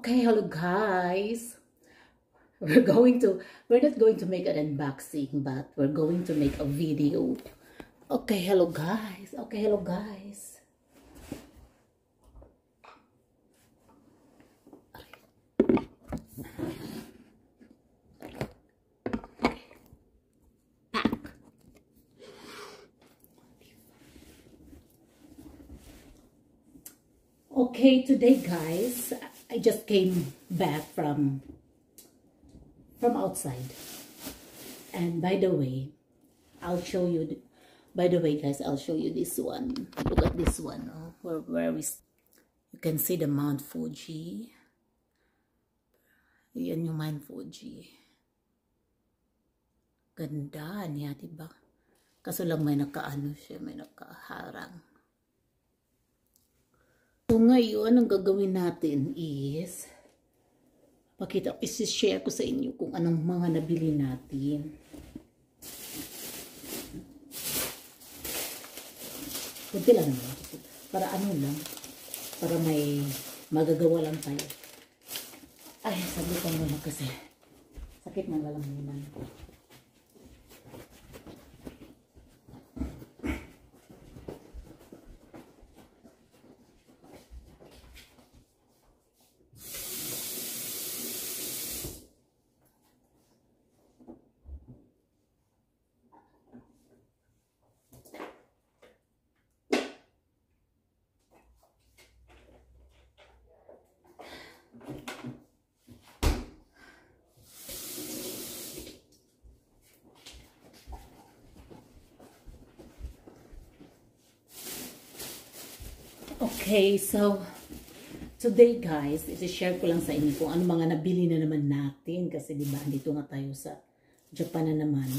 Okay, hello guys. We're not going to make an unboxing, but we're going to make a video. Okay, hello guys. Okay, hello guys. Okay, today guys, I just came back from outside. And by the way, I'll show you, guys, I'll show you this one. Look at this one, where you can see the Mount Fuji. Yan yung Mount Fuji. Ganda niya, diba? Kaso lang may nakaano siya, may nakaharang. So ngayon, ang gagawin natin is, isi-share ko sa inyo kung anong mga nabili natin. Kunti lang naman. Para ano lang, para may magagawa lang tayo. Ay, sabi ko muna kasi sakit ng lalamunan ko. Okay, so today guys, isi-share ko lang sa inyo kung ano mga nabili na naman natin kasi diba, andito nga tayo sa Japan na naman.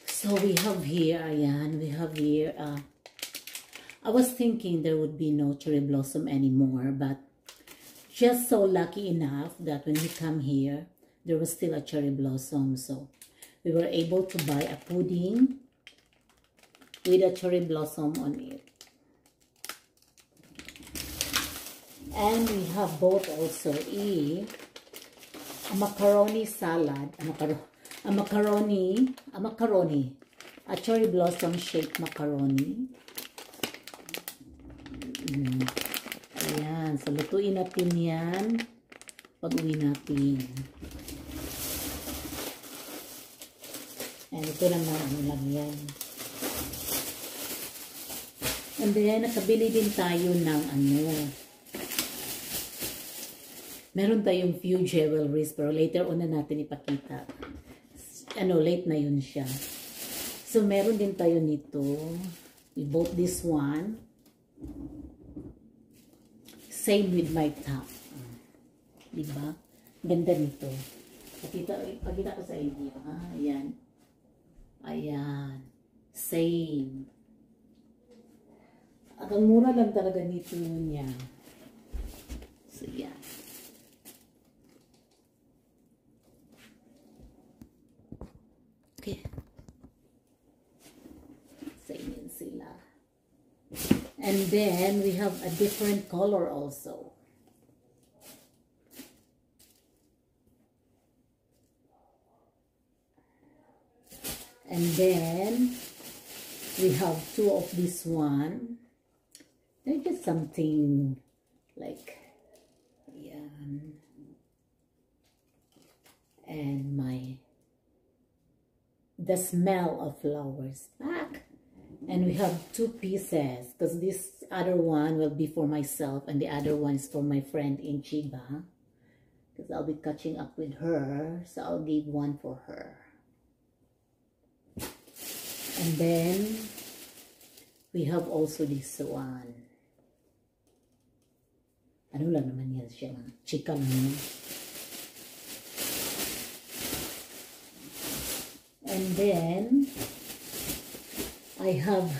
So we have here, ayan, we have here, I was thinking there would be no cherry blossom anymore, but just so lucky enough that when we come here, there was still a cherry blossom. So we were able to buy a pudding with a cherry blossom on it. And we have bought also a macaroni salad, a cherry blossom shaped macaroni. Ayan, so lutuin natin yan pag-uwi natin. And ito lang na ano lang yan. And then, nakabili din tayo ng ano. Meron tayong few jewelries, pero later on na natin ipakita. Ano, late na yun siya. So, meron din tayo nito. We bought this one. Same with my top. Diba? Ganda nito. Pakita ko sa inyo. Ayan. Ayan. Same. At ang mura lang talaga nito niya. So, yan. Okay. Same yun sila. And then, we have a different color also. And then, we have two of this one. They're just something like, yan. And the smell of flowers back. And we have two pieces because this other one will be for myself and the other one is for my friend in Chiba because I'll be catching up with her, so I'll give one for her. And then we have also this one. Ano lang naman yan siya, chika lang yan. And then I have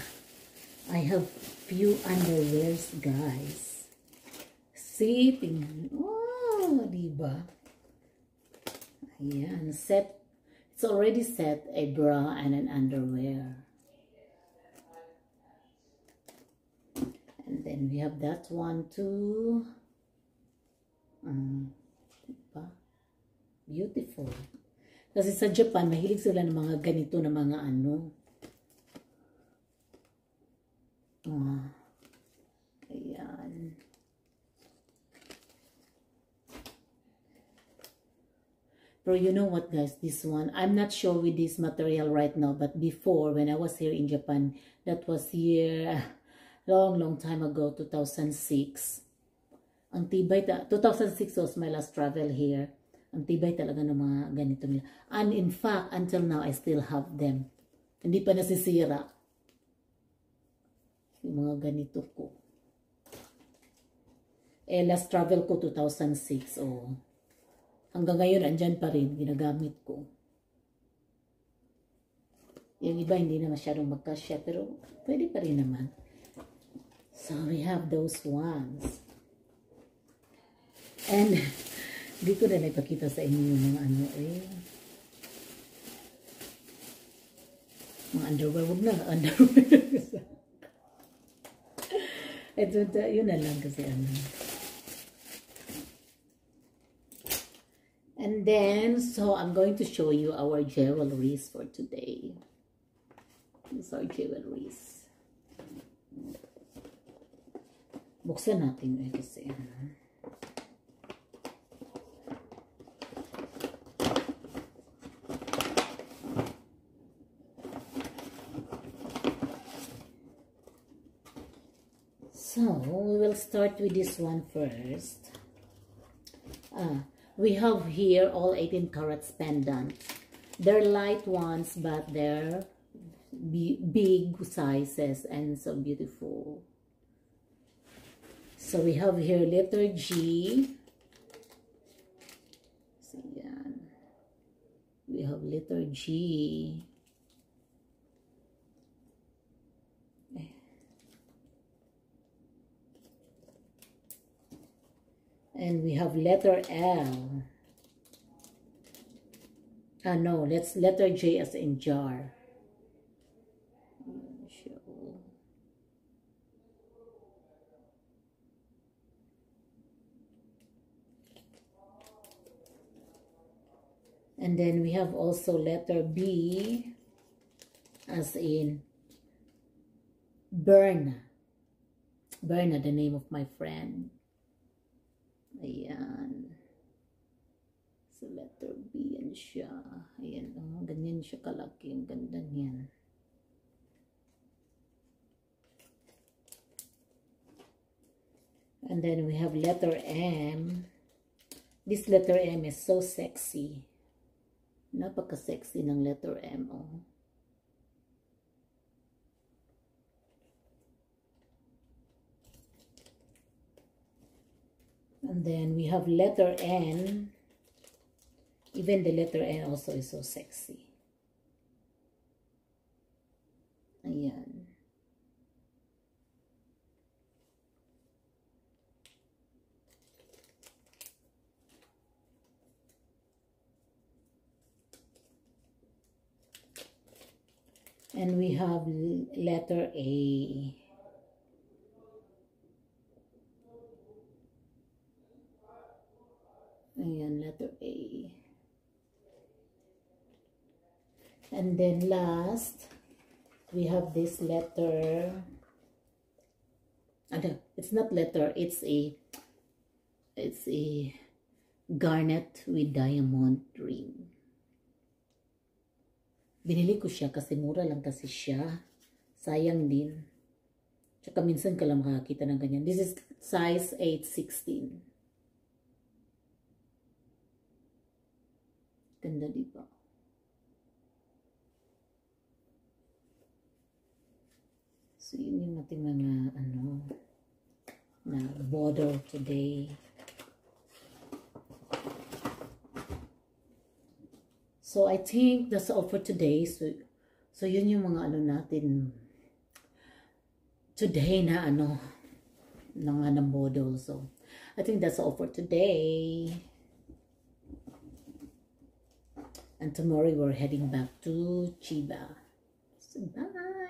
few underwears, guys. See, tingnan. Oh, diba? Ayan, set. It's already set a bra and an underwear. And then we have that one too. Diba? Beautiful. Kasi sa Japan, mahilig sila ng mga ganito na mga ano. Ayan. Pero you know what guys, this one, I'm not sure with this material right now, but before, when I was here in Japan, that was here, long time ago, 2006. Ang tibay, 2006 was my last travel here. Ang tibay talaga ng mga ganito nila. And in fact, until now, I still have them. Hindi pa nasisira. Yung mga ganito ko. Last travel ko, 2006, hanggang ngayon, andyan pa rin, ginagamit ko. Yung iba, hindi na masyadong magkasya, pero pwede pa rin naman. So, we have those ones. And, hindi ko na ipakita sa inyo yung mga ano, mga underwear. Huwag na, underwear. Ito, yun na lang kasi ano. And then, so I'm going to show you our jewelries for today. These are jewelries. Buksan natin kasi So, we will start with this one first. We have here all 18 carats pendants. They're light ones, but they're big sizes and so beautiful. So we have here letter G. So yan. We have letter G. And we have letter L. No, let's letter J as in jar. And then we have also letter B as in Berna. Berna, the name of my friend. Ayan. So, letter B yan siya. Ayan, ganyan siya kalaki. Ang ganda niyan. And then we have letter M. This letter M is so sexy. Napaka-sexy ng letter M, And then we have letter N. Even the letter N also is so sexy. Ayan. And we have letter A. Ayan, letter A. And then last, we have this letter. It's not letter, it's a garnet with diamond ring. Binili ko siya kasi mura lang kasi siya. Sayang din. Tsaka minsan ka lang makakita ng ganyan. This is size 8/16. Ganda, diba? So, yun yung ating mga, na border today. So, I think that's all for today. So yun yung mga natin today na na model. So, I think that's all for today. And tomorrow we're heading back to Chiba. So, bye!